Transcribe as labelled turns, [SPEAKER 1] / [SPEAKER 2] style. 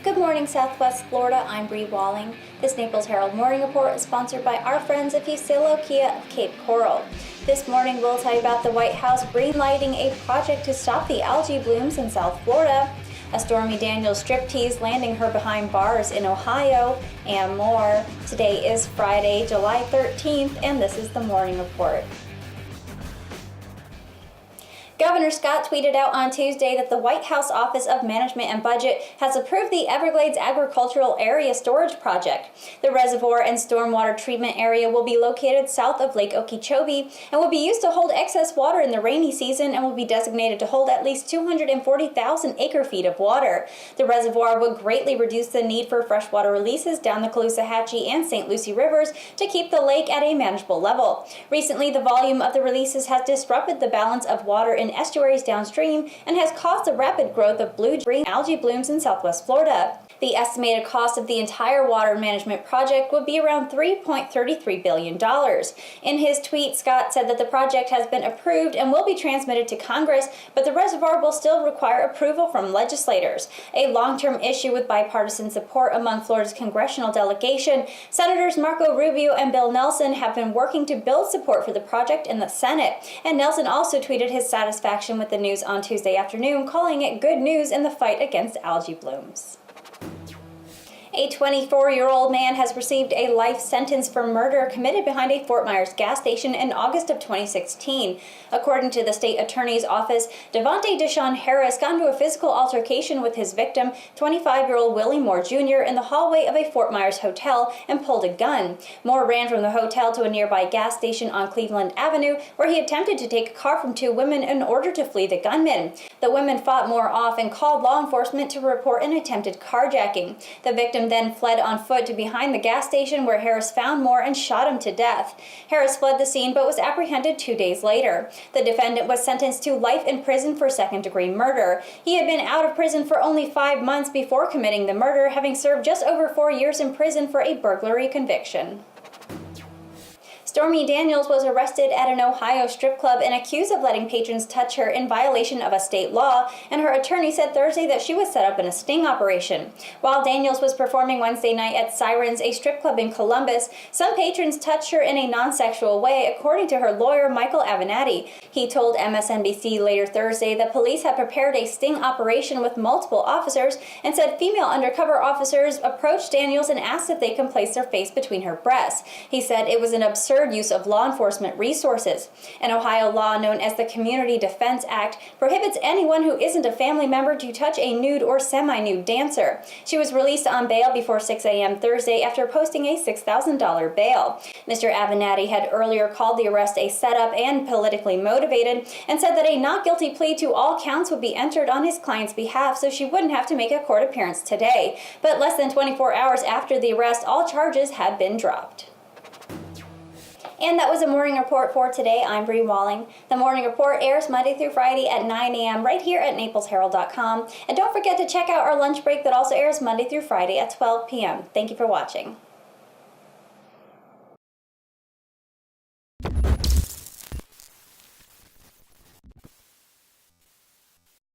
[SPEAKER 1] Good morning, Southwest Florida. I'm Bri Walling. This Naples Herald Morning Report is sponsored by our friends at Fusillo Kia of Cape Coral. This morning, we'll tell you about the White House greenlighting a project to stop the algae blooms in South Florida, a Stormy Daniels striptease landing her behind bars in Ohio, and more. Today is Friday, July 13th, and this is the Morning Report. Governor Scott tweeted out on Tuesday that the White House Office of Management and Budget has approved the Everglades Agricultural Area Storage Project. The reservoir and stormwater treatment area will be located south of Lake Okeechobee and will be used to hold excess water in the rainy season and will be designated to hold at least 240,000 acre-feet of water. The reservoir would greatly reduce the need for freshwater releases down the Caloosahatchee and St. Lucie rivers to keep the lake at a manageable level. Recently, the volume of the releases has disrupted the balance of water in estuaries downstream and has caused the rapid growth of blue-green algae blooms in Southwest Florida. The estimated cost of the entire water management project would be around $3.33 billion. In his tweet, Scott said that the project has been approved and will be transmitted to Congress, but the reservoir will still require approval from legislators. A long-term issue with bipartisan support among Florida's congressional delegation, Senators Marco Rubio and Bill Nelson have been working to build support for the project in the Senate. And Nelson also tweeted his satisfaction with the news on Tuesday afternoon, calling it good news in the fight against algae blooms. A 24-year-old man has received a life sentence for murder committed behind a Fort Myers gas station in August of 2016. According to the state attorney's office, Devante Harris got into a physical altercation with his victim, 25-year-old Willie Moore Jr., in the hallway of a Fort Myers hotel and pulled a gun. Moore ran from the hotel to a nearby gas station on Cleveland Avenue, where he attempted to take a car from two women in order to flee the gunman. The women fought Moore off and called law enforcement to report an attempted carjacking. The victim then fled on foot to behind the gas station, where Harris found Moore and shot him to death. Harris fled the scene but was apprehended 2 days later. The defendant was sentenced to life in prison for second-degree murder. He had been out of prison for only 5 months before committing the murder, having served just over 4 years in prison for a burglary conviction. Stormy Daniels was arrested at an Ohio strip club and accused of letting patrons touch her in violation of a state law, and her attorney said Thursday that she was set up in a sting operation. While Daniels was performing Wednesday night at Sirens, a strip club in Columbus, some patrons touched her in a non-sexual way, according to her lawyer, Michael Avenatti. He told MSNBC later Thursday that police had prepared a sting operation with multiple officers and said female undercover officers approached Daniels and asked if they can place their face between her breasts. He said it was an absurd use of law enforcement resources. An Ohio law known as the Community Defense Act prohibits anyone who isn't a family member to touch a nude or semi-nude dancer. She was released on bail before 6 a.m. Thursday after posting a $6,000 bail. Mr. Avenatti had earlier called the arrest a setup and politically motivated and said that a not guilty plea to all counts would be entered on his client's behalf so she wouldn't have to make a court appearance today. But less than 24 hours after the arrest, all charges had been dropped. And that was a Morning Report for today. I'm Bri Walling. The Morning Report airs Monday through Friday at 9 a.m. right here at naplesherald.com. And don't forget to check out our lunch break that also airs Monday through Friday at 12 p.m. Thank you for watching.